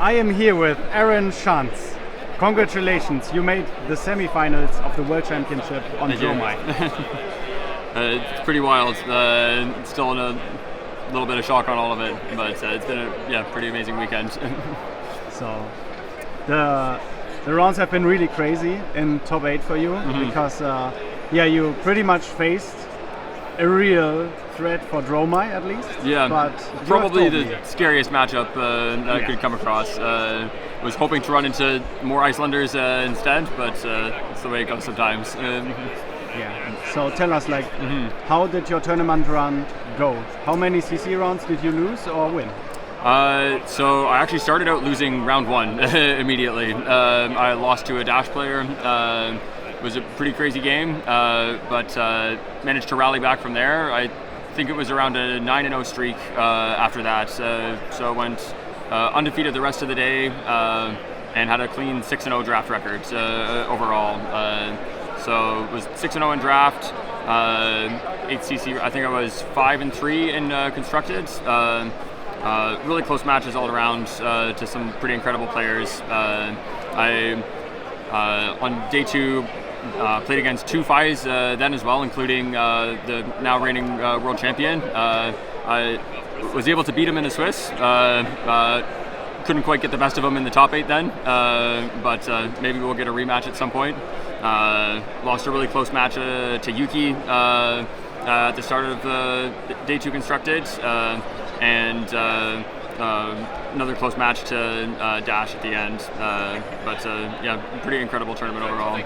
I am here with Aaron Shantz. Congratulations, you made the semi-finals of the World Championship on Dromai. It's pretty wild. Still in a little bit of shock on all of it, but it's been a pretty amazing weekend. So the rounds have been really crazy in top 8 for you, because you pretty much faced a real threat for Dromai at least. Yeah, but probably the scariest matchup I could come across. Was hoping to run into more Icelanders instead, but it's the way it goes sometimes. So tell us, how did your tournament run go? How many CC rounds did you lose or win? So I actually started out losing round 1 immediately. I lost to a Dash player. It was a pretty crazy game, but managed to rally back from there. I think it was around a 9-0 streak after that. So I went undefeated the rest of the day and had a clean 6-0 draft record overall. So it was 6-0 in draft, 8cc. I think I was 5-3 in constructed. Really close matches all around to some pretty incredible players. I on day 2 played against 2 Fais then as well, including the now reigning world champion. I was able to beat him in the Swiss. Couldn't quite get the best of him in the top 8 then, but maybe we'll get a rematch at some point. Lost a really close match to Yuki at the start of day 2 constructed, and another close match to Dash at the end. But pretty incredible tournament overall.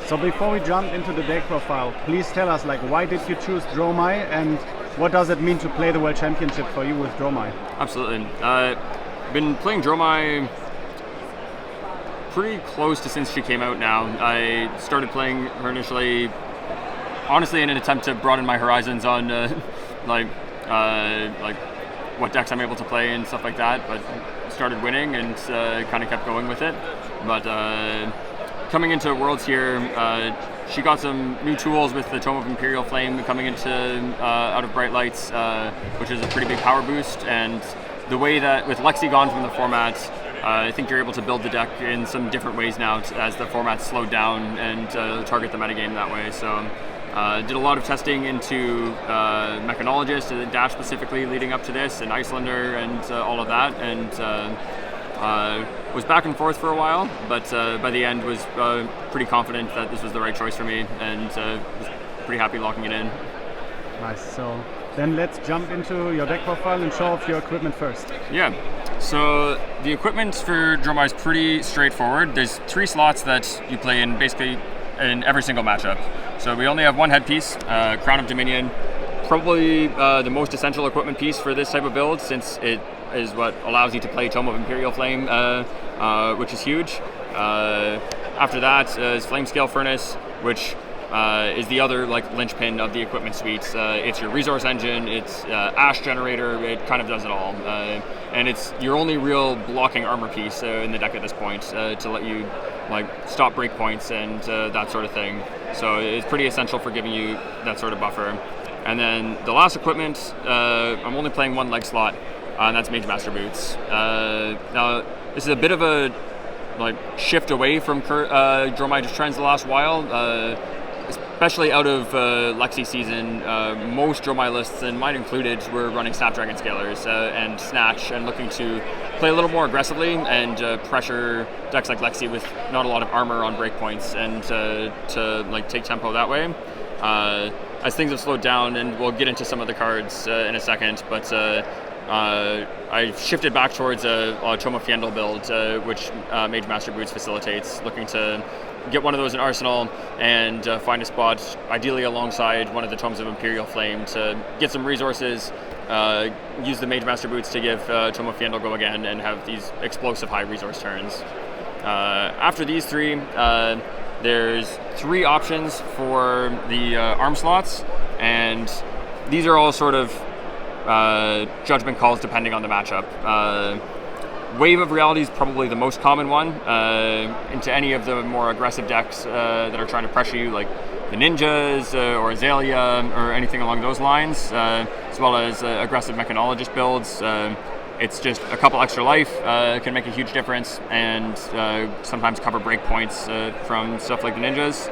So before we jump into the deck profile, please tell us why did you choose Dromai, and what does it mean to play the World Championship for you with Dromai? Absolutely. Been playing Dromai pretty close to since she came out now. I started playing her initially, honestly, in an attempt to broaden my horizons on what decks I'm able to play and stuff like that, but started winning and kind of kept going with it. But coming into Worlds here, she got some new tools with the Tome of Imperial Flame coming into out of Bright Lights, which is a pretty big power boost, and the way that with Lexi gone from the format, I think you're able to build the deck in some different ways now as the format's slowed down and target the metagame that way. So did a lot of testing into Mechanologist and Dash specifically leading up to this, and Icelander and all of that, and was back and forth for a while, but by the end was pretty confident that this was the right choice for me, and was pretty happy locking it in. Nice. So then let's jump into your deck profile and show off your equipment first. Yeah, so the equipment for Dromai is pretty straightforward. There's 3 slots that you play in basically in every single matchup. So we only have 1 headpiece, Crown of Dominion, probably the most essential equipment piece for this type of build, since it is what allows you to play Tome of Imperial Flame, which is huge. After that is Flamescale Furnace, which is the other linchpin of the equipment suite. It's your resource engine, it's ash generator, it kind of does it all. And it's your only real blocking armor piece in the deck at this point, to let you stop breakpoints and that sort of thing. So it's pretty essential for giving you that sort of buffer. And then the last equipment, I'm only playing 1 leg slot, and that's Mage Master Boots. Now this is a bit of a shift away from Dromai just trends the last while. Especially out of Lexi season, most Dromai lists, and mine included, were running Snapdragon Scalers and Snatch, and looking to play a little more aggressively and pressure decks like Lexi with not a lot of armor on breakpoints, and to take tempo that way. As things have slowed down, and we'll get into some of the cards in a second, but I shifted back towards a Tome of Fjendel build, which Mage Master Boots facilitates, looking to get one of those in Arsenal and find a spot, ideally alongside one of the Tomes of Imperial Flame, to get some resources, use the Mage Master Boots to give Tome of Fjendel go again, and have these explosive high resource turns. After these 3, there's 3 options for the arm slots, and these are all sort of judgment calls depending on the matchup. Wave of Reality is probably the most common one into any of the more aggressive decks that are trying to pressure you, like the Ninjas or Azalea or anything along those lines, as well as aggressive Mechanologist builds. it's just a couple extra life can make a huge difference, and sometimes cover break points from stuff like the ninjas.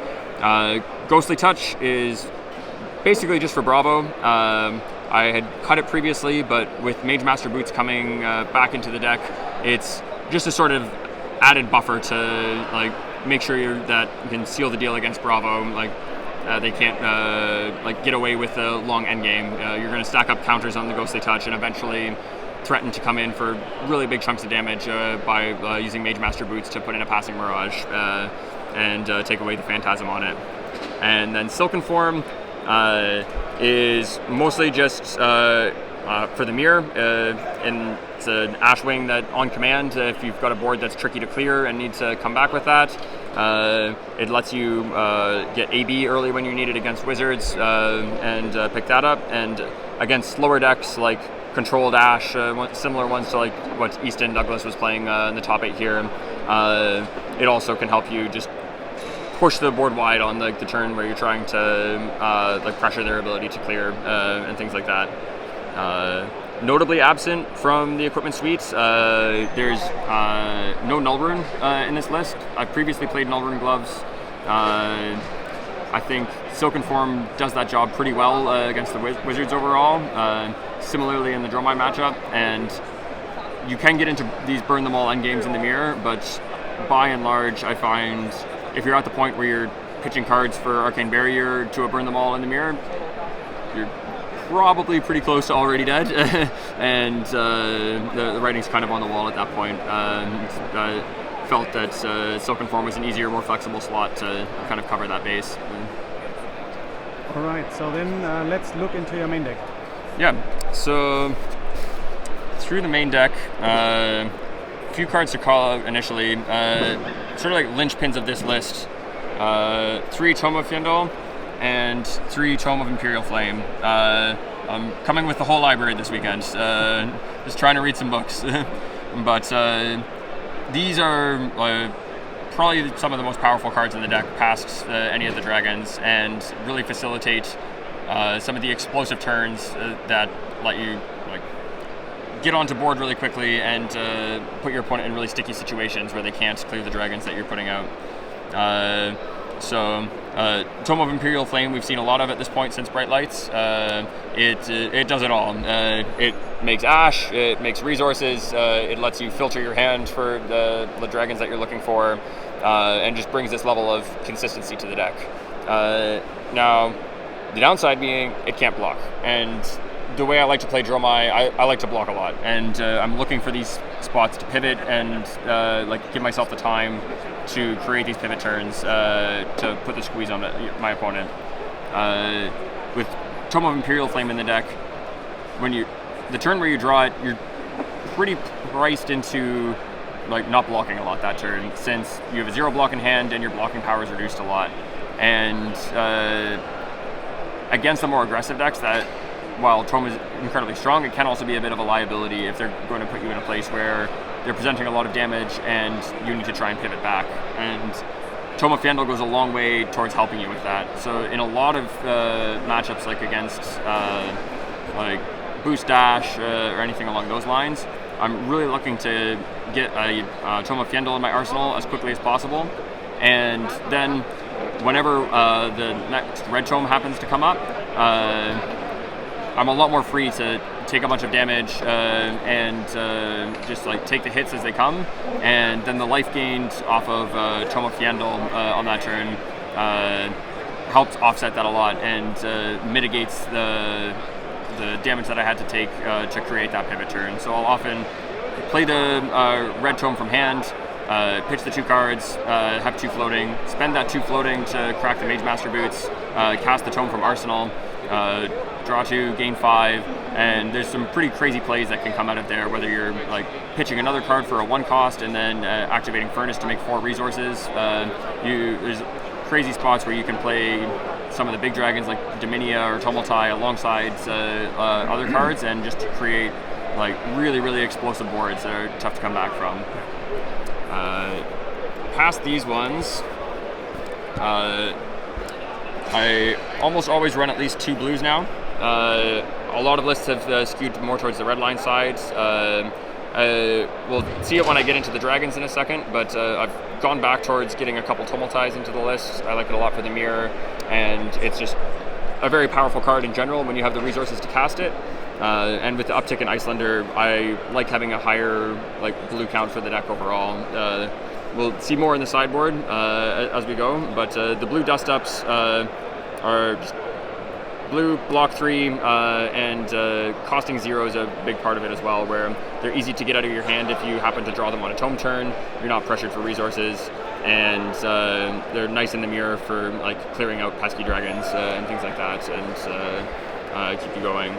Ghostly Touch is basically just for Bravo. I had cut it previously, but with Mage Master Boots coming back into the deck, it's just a sort of added buffer to like make sure that you can seal the deal against Bravo. Like they can't like get away with a long endgame. You're going to stack up counters on the Ghostly Touch and eventually threaten to come in for really big chunks of damage by using Mage Master Boots to put in a Passing Mirage and take away the Phantasm on it. And then Silken Form is mostly just for the mirror, and it's an Ashwing that on command, if you've got a board that's tricky to clear and need to come back with that, it lets you get AB early when you need it against Wizards and pick that up. And against slower decks like Controlled Ash, similar ones to like what Easton Douglas was playing in the top 8 here, it also can help you just push the board wide on the turn where you're trying to like pressure their ability to clear and things like that. Notably absent from the equipment suites, there's no Null Rune in this list. I've previously played Null Rune gloves. I think Silken Form does that job pretty well against the Wizards overall. Similarly in the Dromai matchup, and you can get into these burn them all endgames in the mirror, but by and large I find if you're at the point where you're pitching cards for Arcane Barrier to a burn them all in the mirror, you're probably pretty close to already dead, and the writing's kind of on the wall at that point. I felt that Silken Form was an easier, more flexible slot to kind of cover that base. All right, so then let's look into your main deck. Yeah, so through the main deck, a few cards to call out initially, sort of like linchpins of this list. 3 Tome of Fyendal and 3 Tome of Imperial Flame. I'm coming with the whole library this weekend, just trying to read some books. But these are probably some of the most powerful cards in the deck past any of the dragons, and really facilitate some of the explosive turns that let you like get onto board really quickly and put your opponent in really sticky situations where they can't clear the dragons that you're putting out. Tome of Imperial Flame, we've seen a lot of at this point since Bright Lights. It does it all. It makes Ash, it makes resources, it lets you filter your hand for the dragons that you're looking for, and just brings this level of consistency to the deck. Now, the downside being it can't block, and the way I like to play Dromai, I like to block a lot, and I'm looking for these spots to pivot and like give myself the time to create these pivot turns to put the squeeze on my opponent. With Tome of Imperial Flame in the deck, the turn where you draw it, you're pretty priced into like not blocking a lot that turn, since you have a 0 block in hand and your blocking power is reduced a lot. And against the more aggressive decks, that while Tome is incredibly strong, it can also be a bit of a liability if they're going to put you in a place where they're presenting a lot of damage and you need to try and pivot back. And Tome of Fyendal goes a long way towards helping you with that. So in a lot of matchups, like against like Boost Dash or anything along those lines, I'm really looking to get a Tome of Fyendal in my arsenal as quickly as possible. And then whenever the next red tome happens to come up, I'm a lot more free to take a bunch of damage and just like take the hits as they come, and then the life gained off of Tome of Fyendal on that turn helps offset that a lot and mitigates the damage that I had to take to create that pivot turn. So I'll often play the red tome from hand, pitch the 2 cards, have 2 floating, spend that 2 floating to crack the Mage Master Boots, cast the tome from Arsenal, draw 2, gain 5, and there's some pretty crazy plays that can come out of there, whether you're like pitching another card for a 1 cost and then activating Furnace to make 4 resources. There's crazy spots where you can play some of the big dragons like Dominia or Tumultai alongside other cards and just create like really, really explosive boards that are tough to come back from. Past these ones, I almost always run at least 2 blues now. a lot of lists have skewed more towards the red line side. We'll see it when I get into the dragons in a second, but I've gone back towards getting a couple Tumultize into the list. I like it a lot for the mirror, and it's just a very powerful card in general when you have the resources to cast it. And with the uptick in Icelander, I like having a higher blue count for the deck overall. We'll see more in the sideboard as we go, but the blue dust ups are just blue, block 3, and costing 0 is a big part of it as well, where they're easy to get out of your hand if you happen to draw them on a tome turn. You're not pressured for resources, and they're nice in the mirror for clearing out pesky dragons and things like that, and keep you going.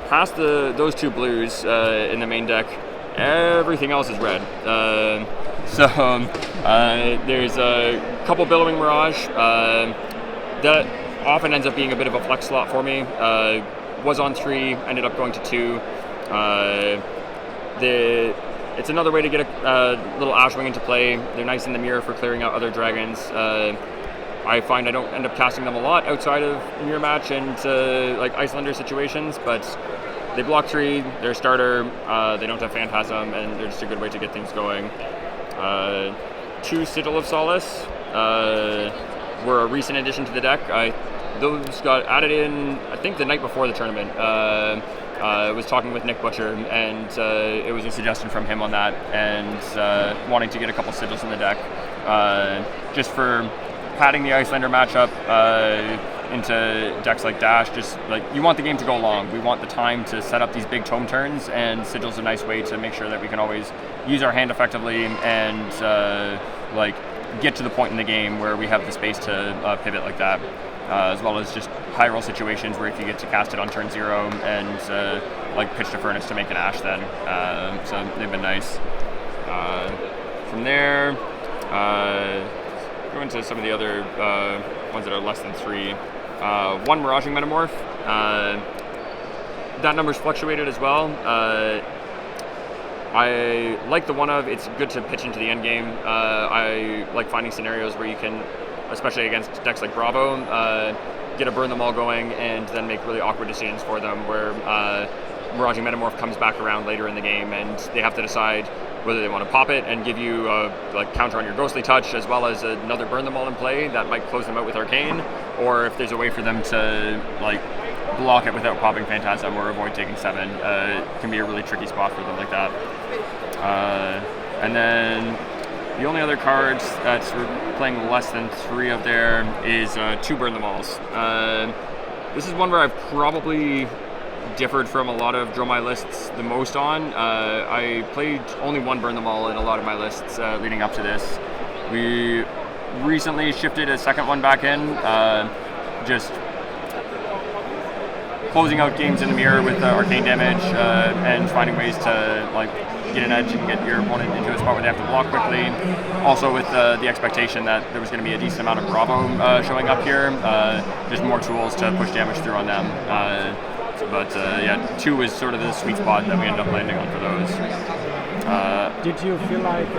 Past those 2 blues in the main deck, everything else is red. There's a couple Billowing Mirage. That often ends up being a bit of a flex slot for me. Was on 3, ended up going to 2. It's another way to get a little Ashwing into play. They're nice in the mirror for clearing out other dragons. I find I don't end up casting them a lot outside of mirror match and Icelander situations, but they block 3, they're a starter, they don't have Phantasm, and they're just a good way to get things going. 2 Sigil of Solace were a recent addition to the deck. Those got added in, I think, the night before the tournament. I was talking with Nick Butcher, and it was a suggestion from him on that, and wanting to get a couple sigils in the deck, just for padding the Icelander matchup into decks like Dash. Just you want the game to go long. We want the time to set up these big tome turns, and sigil's a nice way to make sure that we can always use our hand effectively and get to the point in the game where we have the space to pivot like that, as well as just high roll situations where if you get to cast it on turn 0 and pitch to Furnace to make an Ash then. So they've been nice. From there, go into some of the other ones that are less than 3. 1 Miraging Metamorph. That number's fluctuated as well. I like the 1 of, it's good to pitch into the end game. I like finding scenarios where you can, especially against decks like Bravo, get a burn them all going and then make really awkward decisions for them, where Miraging Metamorph comes back around later in the game and they have to decide whether they want to pop it and give you a counter on your Ghostly Touch, as well as another burn them all in play that might close them out with Arcane, or if there's a way for them to block it without popping Phantasm or avoid taking 7. Can be a really tricky spot for them like that. And then the only other cards that's playing less than 3 of there is 2 Burn Them Alls. This is one where I've probably differed from a lot of Dromai lists the most on. I played only 1 Burn Them All in a lot of my lists leading up to this. We recently shifted a second one back in, just closing out games in the mirror with arcane damage and finding ways to get an edge and get your opponent into a spot where they have to block quickly. Also with the expectation that there was going to be a decent amount of Bravo showing up here, just more tools to push damage through on them. But 2 is sort of the sweet spot that we end up landing on for those. Did you feel like in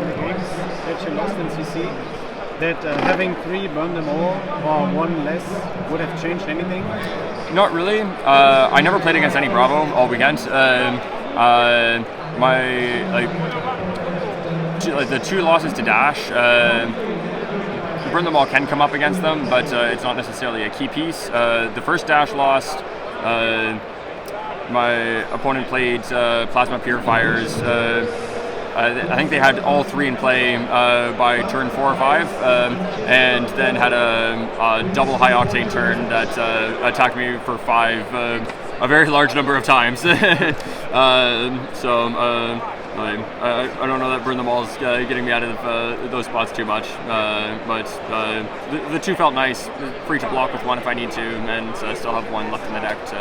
the games that you lost in CC that having 3 Burn Them All or 1 less would have changed anything? Not really. I never played against any Bravo all weekend. The 2 losses to Dash, Burn Them All can come up against them, but it's not necessarily a key piece. The first Dash loss, my opponent played Plasma Purifiers. I think they had all 3 in play by turn 4 or 5, and then had a double high octane turn that attacked me for 5 a very large number of times. I don't know that Burn Them All is getting me out of those spots too much, but the 2 felt nice, free to block with 1 if I need to, and still have 1 left in the deck to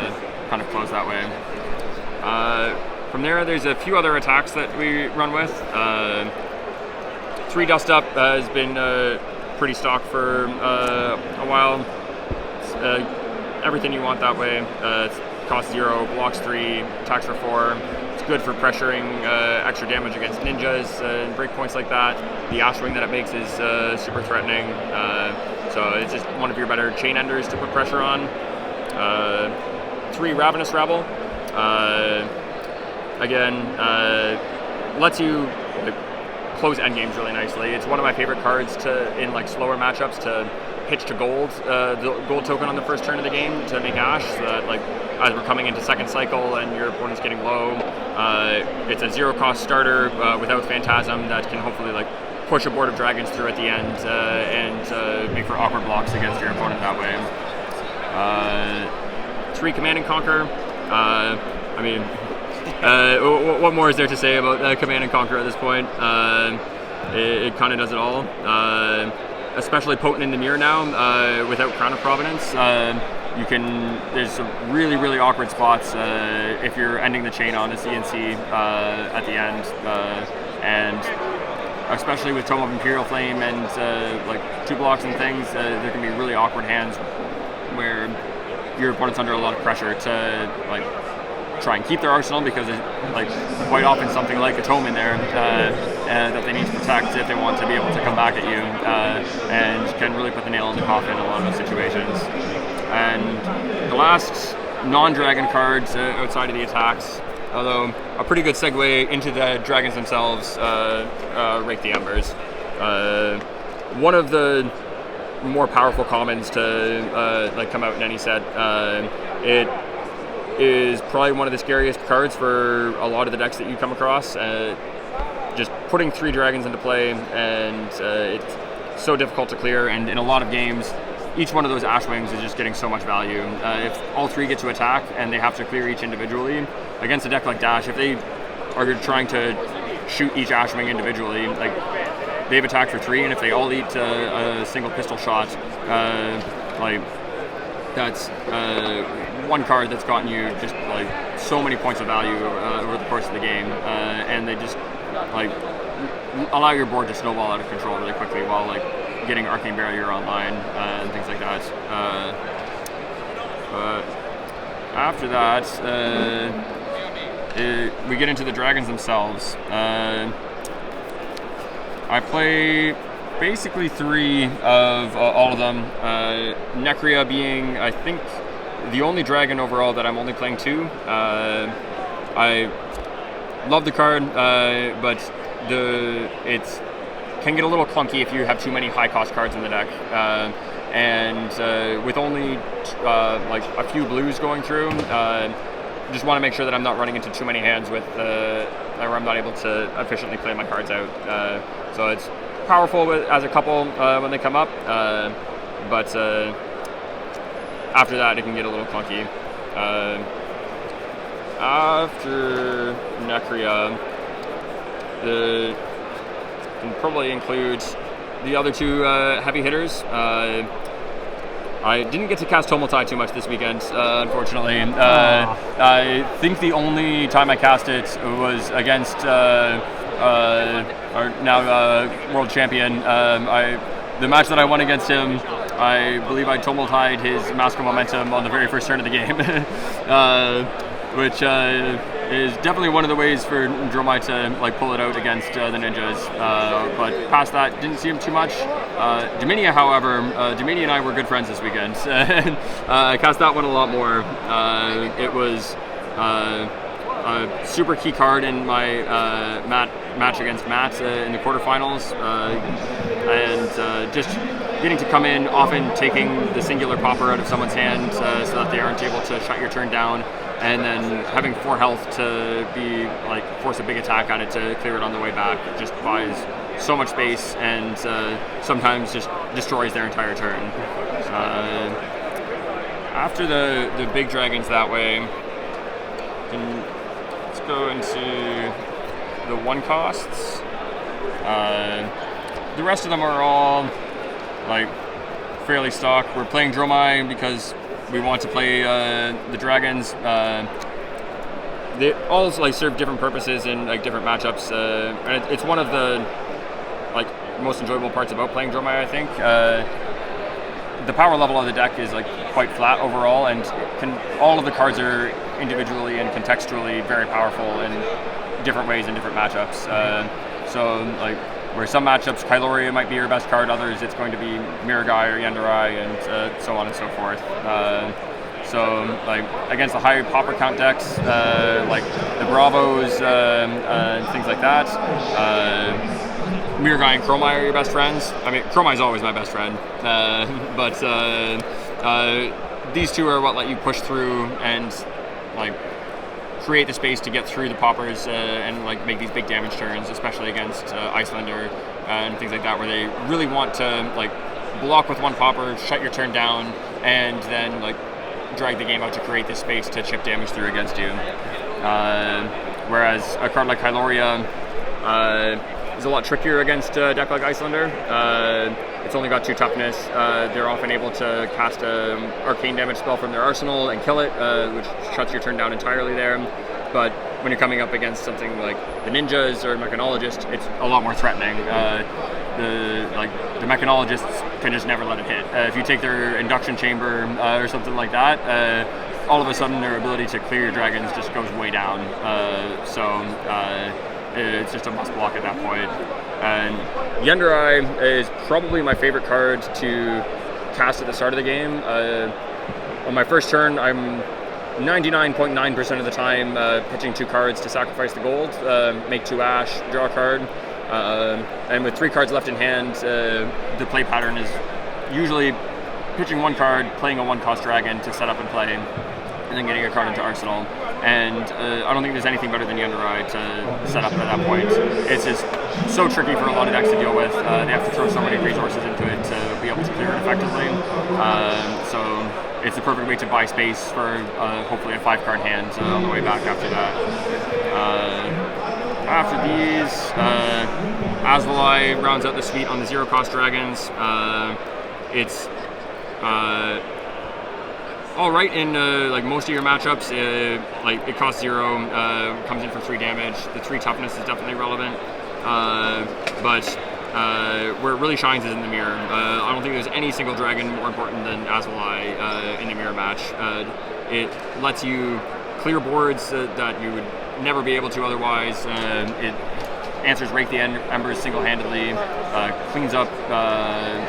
kind of close that way. From there's a few other attacks that we run with. 3 Dust Up has been pretty stock for a while. Everything you want that way. It costs 0, blocks 3, attacks for 4. It's good for pressuring extra damage against ninjas and breakpoints like that. The Ashwing that it makes is super threatening. So it's just one of your better chain enders to put pressure on. 3 Ravenous Rabble. Again, lets you close endgames really nicely. It's one of my favorite cards in like slower matchups to pitch to gold, the gold token on the first turn of the game to make Ash, so that like as we're coming into second cycle and your opponent's getting low, it's a 0-cost starter without Phantasm that can hopefully like push a board of dragons through at the end and make for awkward blocks against your opponent that way. 3 Command and Conquer. I mean, what more is there to say about Command and Conquer at this point? It kind of does it all. Especially potent in the mirror now without Crown of Providence. There's some really, really awkward spots if you're ending the chain on a CNC at the end. And especially with Tome of Imperial Flame and like 2 blocks and things, there can be really awkward hands where your opponent's under a lot of pressure to like try and keep their arsenal, because there's like quite often something like a tome in there that they need to protect if they want to be able to come back at you, and can really put the nail in the coffin in a lot of those situations. And the last non-dragon cards outside of the attacks, although a pretty good segue into the dragons themselves, Rake the Embers. One of the more powerful commons to like come out in any set. It is probably one of the scariest cards for a lot of the decks that you come across. Just putting 3 dragons into play, and it's so difficult to clear, and in a lot of games each one of those Ashwings is just getting so much value. If all 3 get to attack and they have to clear each individually, against a deck like Dash, if they are trying to shoot each Ashwing individually, like they've attacked for 3, and if they all eat a single pistol shot, like that's one card that's gotten you just like so many points of value over the course of the game, and they just like allow your board to snowball out of control really quickly while like getting Arcane Barrier online and things like that. After that, we get into the dragons themselves. I play basically 3 of all of them. Necria being, I think, the only dragon overall that I'm only playing 2. I love the card, but it can get a little clunky if you have too many high-cost cards in the deck. And with only like a few blues going through, just want to make sure that I'm not running into too many hands where I'm not able to efficiently play my cards out. So it's powerful as a couple when they come up, but after that it can get a little clunky. After Necria, can probably include the other 2 heavy hitters. I didn't get to cast Tumultide too much this weekend, unfortunately. I think the only time I cast it was against our now world champion. The match that I won against him, I believe I Tumultide his Mask of Momentum on the very first turn of the game, which is definitely one of the ways for Dromai to like pull it out against the ninjas. But past that, didn't see him too much. Dominia, however, Dominia and I were good friends this weekend. I cast that one a lot more. It was a super key card in my match against Matt in the quarterfinals, and just getting to come in, often taking the singular popper out of someone's hand so that they aren't able to shut your turn down, and then having 4 health to be like force a big attack on it to clear it on the way back just buys so much space, and sometimes just destroys their entire turn. After the big dragons that way, let's go into the 1 costs. The rest of them are all like fairly stock. We're playing Dromai because we want to play the dragons. They all like serve different purposes in like different matchups, and it's one of the like most enjoyable parts about playing Dromai, I think. The power level of the deck is like quite flat overall, and all of the cards are individually and contextually very powerful in different ways in different matchups. So like where some matchups Kyloria might be your best card, others it's going to be Miragai or Yandarai, and so on and so forth. So like against the high popper count decks, like the Bravos and things like that, Mirgai and Dromai are your best friends. I mean, Dromai is always my best friend, but these two are what let you push through and like create the space to get through the poppers and like make these big damage turns, especially against Icelander and things like that, where they really want to like block with one popper, shut your turn down, and then like drag the game out to create this space to chip damage through against you. Whereas a card like Hyloria is a lot trickier against a deck like Icelander. It's only got 2 toughness. They're often able to cast an arcane damage spell from their arsenal and kill it, which shuts your turn down entirely there. But when you're coming up against something like the ninjas or mechanologist, it's a lot more threatening. The mechanologists can just never let it hit. If you take their induction chamber or something like that, all of a sudden their ability to clear your dragons just goes way down. It's just a must block at that point. And Yenderai is probably my favorite card to cast at the start of the game. On my first turn, I'm 99.9% of the time pitching 2 cards to sacrifice the gold, make 2 ash, draw a card. And with 3 cards left in hand, the play pattern is usually pitching 1 card, playing a 1-cost dragon to set up and play, and then getting a card into arsenal. And I don't think there's anything better than Yenderai to set up at that point. It's just so tricky for a lot of decks to deal with. They have to throw so many resources into it to be able to clear it effectively. So it's the perfect way to buy space for hopefully a 5-card hand on the way back after that. After these, Asvalai rounds out the suite on the 0-cost dragons. It's all right in like most of your matchups. Like it costs 0, comes in for 3 damage. The 3 toughness is definitely relevant, but where it really shines is in the mirror. I don't think there's any single dragon more important than Asvalai in the mirror match. It lets you clear boards that you would never be able to otherwise. It answers Rake the Embers single-handedly, cleans up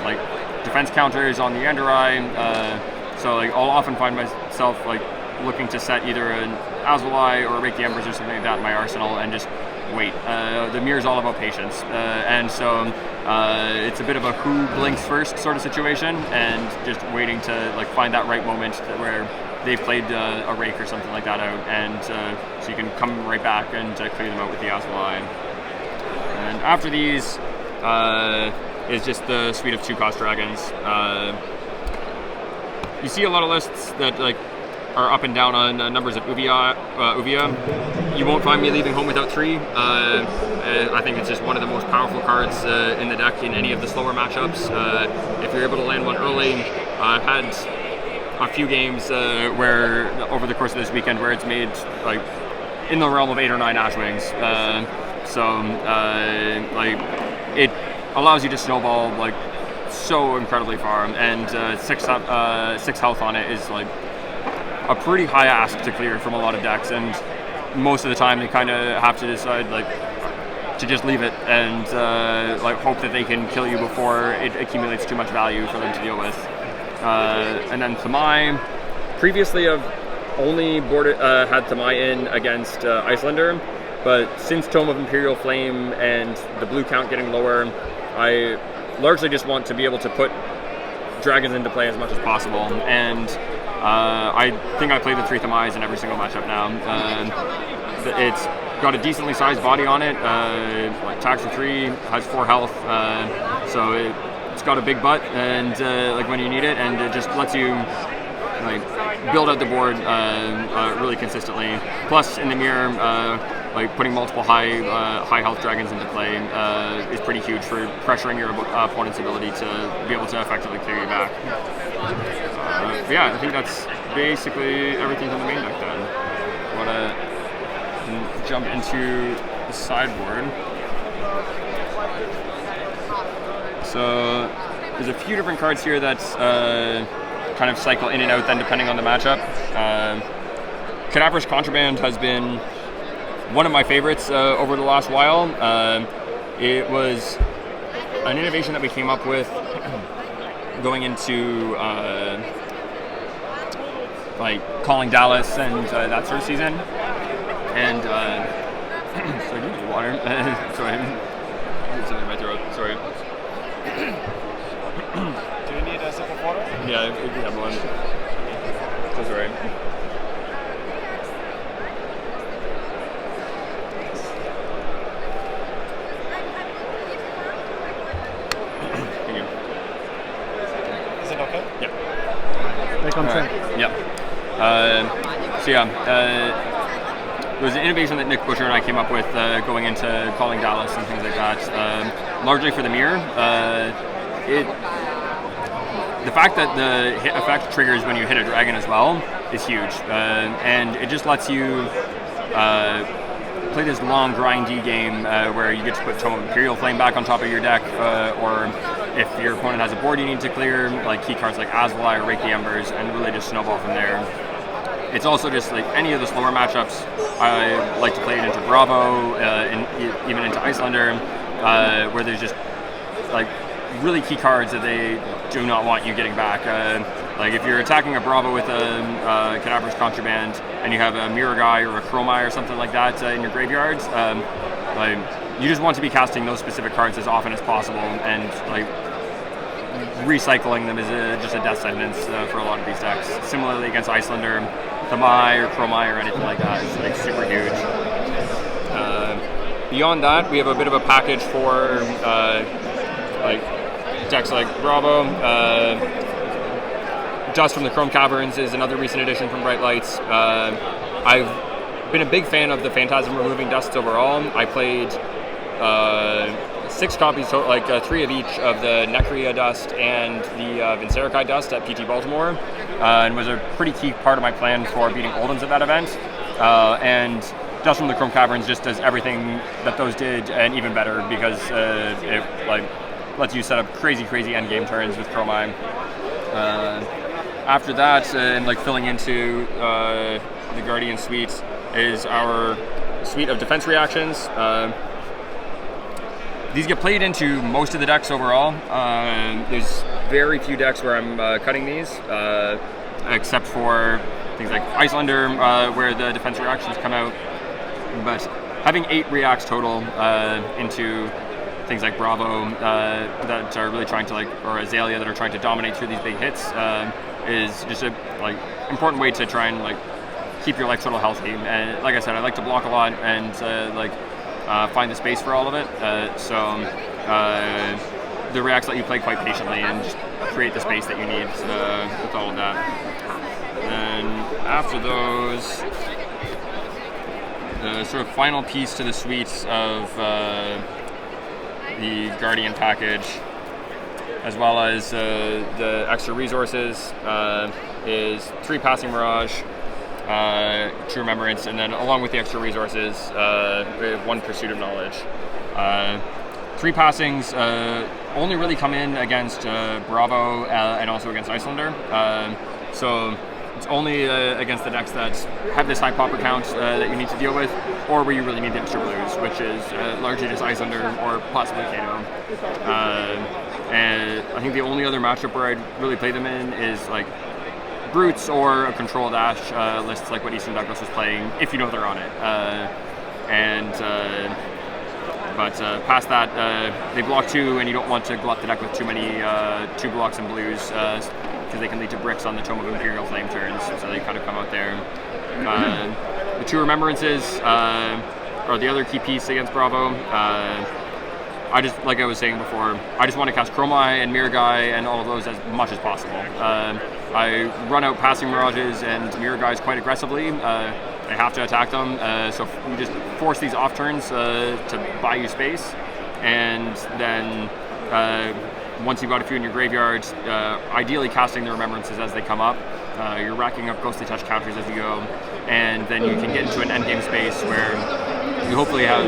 like defense counters on the Yenderai. So like I'll often find myself like looking to set either an Asvalai or a Rake the Embers or something like that in my arsenal and just wait. The mirror is all about patience, and so it's a bit of a who blinks first sort of situation, and just waiting to like find that right moment where they've played a Rake or something like that out, and so you can come right back and clear them out with the Asvalai. And after these is just the suite of 2-cost dragons. You see a lot of lists that like are up and down on numbers of Uvia. You won't find me leaving home without 3. I think it's just one of the most powerful cards in the deck in any of the slower matchups. If you're able to land one early, I've had a few games where over the course of this weekend where it's made like in the realm of 8 or 9 Ashwings. Like it allows you to snowball like so incredibly far, and 6 health on it is like a pretty high ask to clear from a lot of decks, and most of the time they kind of have to decide like to just leave it and like hope that they can kill you before it accumulates too much value for them to deal with. And then Thamai, previously I've only had Thamai in against Icelander, but since Tome of Imperial Flame and the blue count getting lower, I largely just want to be able to put dragons into play as much as possible, and I think I play the 3 Thamais in every single matchup now. It's got a decently sized body on it, like attacks for 3, has 4 health, so it's got a big butt, and like when you need it, and it just lets you like build out the board really consistently. Plus in the mirror, like putting multiple high health dragons into play is pretty huge for pressuring your opponent's ability to be able to effectively clear you back. But yeah, I think that's basically everything from the main deck then. I want to jump into the sideboard. So there's a few different cards here that kind of cycle in and out then depending on the matchup. Cadaverous Contraband has been one of my favorites over the last while. It was an innovation that we came up with going into like calling Dallas and that sort of season. And sorry, do you need water? Sorry, something in my throat. Sorry. Do you need a sip of water? Yeah, if you have one. So sorry. Thank you. Is it okay? Yeah. Back on track. Yeah. It was an innovation that Nick Busher and I came up with going into calling Dallas and things like that. Largely for the mirror. The fact that the hit effect triggers when you hit a dragon as well is huge, and it just lets you play this long grindy game where you get to put Tome of Imperial Flame back on top of your deck, or if your opponent has a board you need to clear, like key cards like Azalai or Rake the Embers, and really just snowball from there. It's also just like any of the slower matchups. I like to play it into Bravo, and even into Icelander, where there's just like really key cards that they do not want you getting back. Like if you're attacking a Bravo with a Cadaverous Contraband and you have a Mirror Guy or a Dromai or something like that in your graveyards, like you just want to be casting those specific cards as often as possible, and like recycling them is just a death sentence for a lot of these decks. Similarly against Icelander, Thamai or Dromai or anything like that is like super huge. Beyond that, we have a bit of a package for like decks like Bravo. Dust from the Chrome Caverns is another recent addition from Bright Lights. I've been a big fan of the Phantasm removing dusts overall. I played 6 copies, like 3 of each of the Necria dust and the Vincerikai dust at PT Baltimore, and was a pretty key part of my plan for beating Oldhams at that event. And Dust from the Chrome Caverns just does everything that those did and even better, because it like lets you set up crazy endgame turns with Dromai. After that, and like filling into the Guardian suite, is our suite of defense reactions. These get played into most of the decks overall. There's very few decks where I'm cutting these, except for things like Icelander, where the defense reactions come out. But having 8 reacts total into things like Bravo that are really trying to or Azalea that are trying to dominate through these big hits is just a important way to try and keep your life total healthy. And like I said, I like to block a lot and find the space for all of it. So the reacts let you play quite patiently and just create the space that you need with all of that. And after those, the sort of final piece to the suites of the Guardian package, as well as the extra resources, is 3 Passing Mirage, True Remembrance, and then along with the extra resources, we have 1 Pursuit of Knowledge. 3 Passings only really come in against Bravo and also against Icelander. So it's only against the decks that have this high popper count that you need to deal with, or where you really need the extra blues, which is largely just Icelander or possibly Kato. And I think the only other matchup where I'd really play them in is Brutes or a Control Dash lists like what Eastern Douglas was playing, if you know they're on it. But past that, they block 2, and you don't want to glut the deck with too many 2 blocks and blues, because they can lead to bricks on the Tome of Imperial Flame turns, so they kind of come out there. The 2 Remembrances are the other key piece against Bravo. I just, like I was saying before, I just want to cast Dromai and Mirror Guy and all of those as much as possible. I run out Passing Mirages and Mirror Guys quite aggressively. I have to attack them, so you just force these off turns to buy you space, and then once you've got a few in your graveyard, ideally casting the Remembrances as they come up. You're racking up Ghostly Touch counters as you go, and then you can get into an endgame space where you hopefully have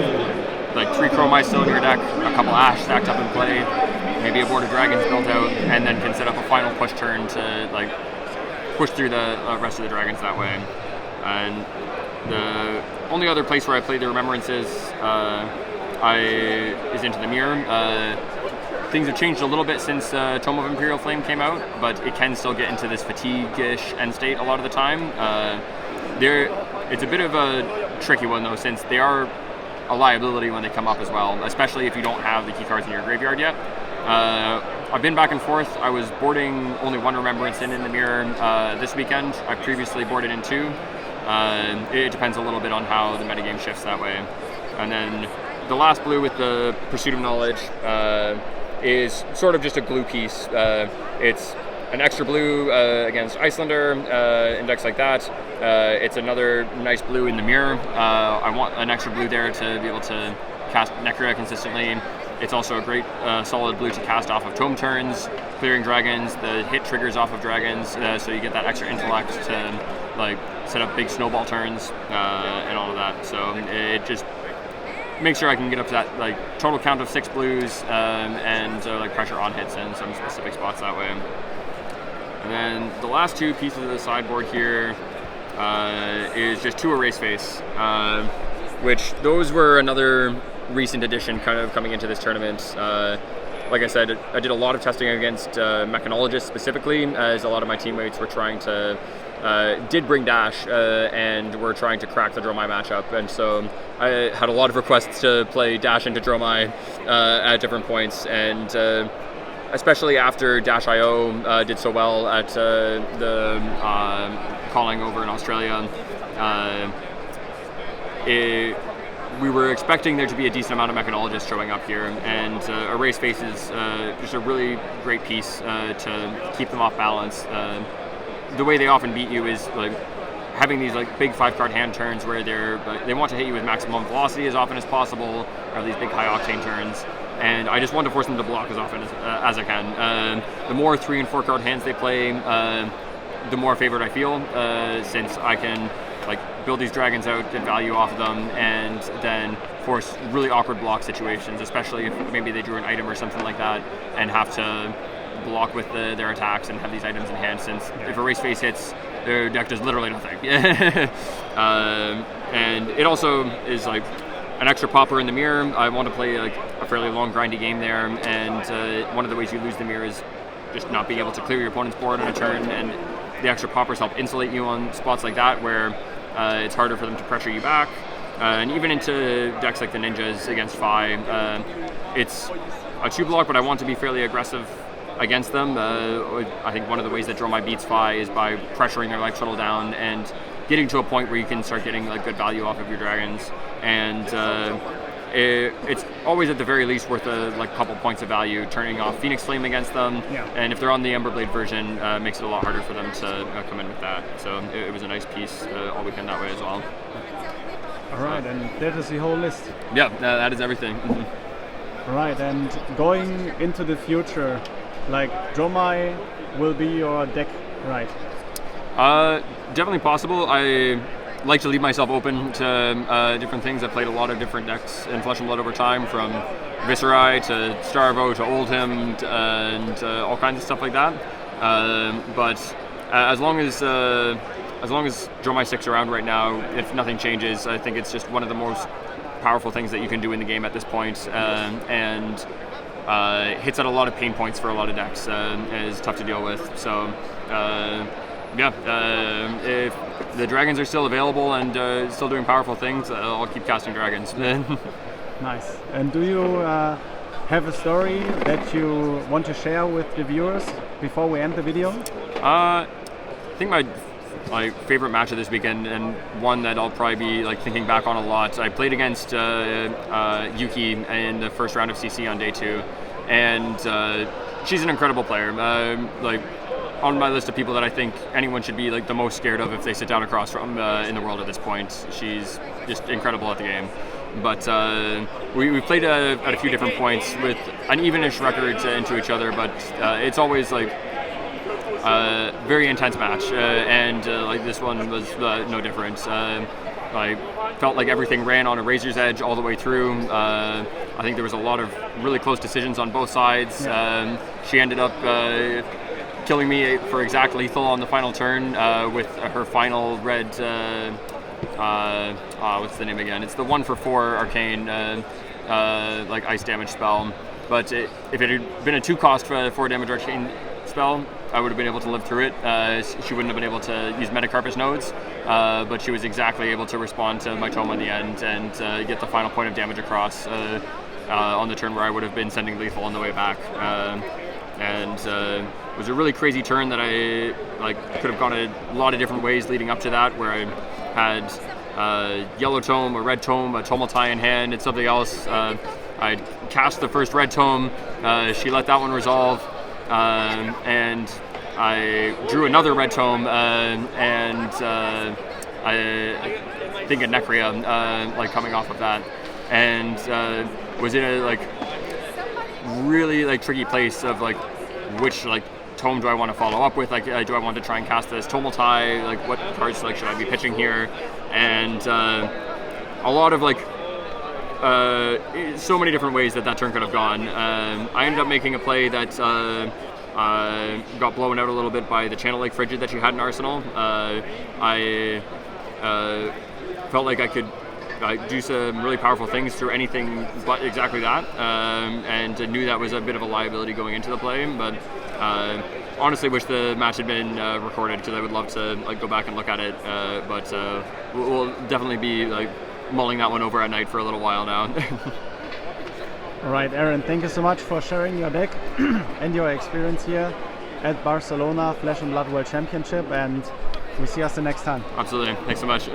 3 Dromai still in your deck, a couple Ash stacked up in play, maybe a board of Dragons built out, and then can set up a final push turn to push through the rest of the Dragons that way. And the only other place where I play the Remembrances is into the Mirror. things have changed a little bit since Tome of Imperial Flame came out, but it can still get into this fatigue-ish end state a lot of the time. It's a bit of a tricky one though, since they are a liability when they come up as well, especially if you don't have the key cards in your graveyard yet. I've been back and forth. I was boarding only one Remembrance in the mirror this weekend. I previously boarded in 2. It depends a little bit on how the metagame shifts that way. And then the last blue with the Pursuit of Knowledge is sort of just a glue piece. It's an extra blue against Icelander in decks like that. It's another nice blue in the mirror. I want an extra blue there to be able to cast Necra consistently. It's also a great solid blue to cast off of Tome turns, clearing dragons. The hit triggers off of dragons, so you get that extra intellect to like set up big snowball turns and all of that. So it just makes sure I can get up to that like total count of 6 blues and like pressure on hits in some specific spots that way. And then the last 2 pieces of the sideboard here is just 2 Erase Face, which those were another recent addition kind of coming into this tournament. Like I said, I did a lot of testing against Mechanologists specifically, as a lot of my teammates were trying to did bring Dash and were trying to crack the Dromai matchup, and so I had a lot of requests to play Dash into Dromai at different points, and especially after Dash.io did so well at the calling over in Australia. We were expecting there to be a decent amount of Mechanologists showing up here, and Erase Face is just a really great piece to keep them off balance. The way they often beat you is like having these like big 5-card hand turns where they want to hit you with maximum velocity as often as possible, or these big high octane turns, and I just want to force them to block as often as I can. The more 3- and 4-card hands they play, the more favored I feel, since I can like build these dragons out and value off of them, and then force really awkward block situations, especially if maybe they drew an item or something like that and have to block with their attacks and have these items in hand, since if Erase Face hits, their deck does literally nothing. And it also is like an extra popper in the mirror. I want to play like a fairly long grindy game there, and one of the ways you lose the mirror is just not being able to clear your opponent's board on a turn, and the extra poppers help insulate you on spots like that where it's harder for them to pressure you back. And even into decks like the Ninjas against Fi, it's a 2-block, but I want to be fairly aggressive against them. I think one of the ways that Dromai beats Fi is by pressuring their life shuttle down and getting to a point where you can start getting like good value off of your dragons. And it's always at the very least worth a couple points of value turning off Phoenix Flame against them. Yeah. And if they're on the Emberblade version, makes it a lot harder for them to come in with that. So it was a nice piece all weekend that way as well. All right, and that is the whole list. Yeah, that is everything. All right, and going into the future, like Dromai will be your deck, right? Definitely possible. I like to leave myself open to different things. I've played a lot of different decks in Flesh and Blood over time, from Viserai to Starvo to Oldhim and all kinds of stuff like that. But as long as Dromai sticks around right now, if nothing changes, I think it's just one of the most powerful things that you can do in the game at this point, and hits at a lot of pain points for a lot of decks, and is tough to deal with. So if the dragons are still available and still doing powerful things, I'll keep casting dragons. Nice. And do you have a story that you want to share with the viewers before we end the video? I think my favorite match of this weekend, and one that I'll probably be thinking back on a lot. I played against Yuki in the first round of CC on day 2, and she's an incredible player. On my list of people that I think anyone should be the most scared of if they sit down across from in the world at this point. She's just incredible at the game. But we played at a few different points with an evenish record into each other, but it's always very intense match, and this one was no different. I felt like everything ran on a razor's edge all the way through. I think there was a lot of really close decisions on both sides. She ended up killing me for exact lethal on the final turn with her final red, what's the name again? It's the 1 for 4 arcane, ice damage spell. but if it had been a 2-cost 4 damage arcane spell, I would have been able to live through it. She wouldn't have been able to use Metacarpus nodes, but she was exactly able to respond to my tome in the end and get the final point of damage across on the turn where I would have been sending lethal on the way back. It was a really crazy turn that I could have gone a lot of different ways leading up to that, where I had yellow tome, a red tome, a Tumultai in hand, and something else. I'd cast the first red tome, she let that one resolve, and I drew another red tome, and I think a Necria coming off of that, and was in a really tricky place of which tome do I want to follow up with? Do I want to try and cast this Tumultai? What cards should I be pitching here? And a lot of so many different ways that turn could have gone. I ended up making a play that got blown out a little bit by the Channel Lake Frigid that she had in Arsenal. I felt like I could do some really powerful things through anything but exactly that, and knew that was a bit of a liability going into the play, but honestly wish the match had been recorded, because I would love to go back and look at it, but we'll definitely be mulling that one over at night for a little while now. All right, Aaron, thank you so much for sharing your deck and your experience here at Barcelona Flesh and Blood World Championship, and we'll see us the next time. Absolutely, thanks so much.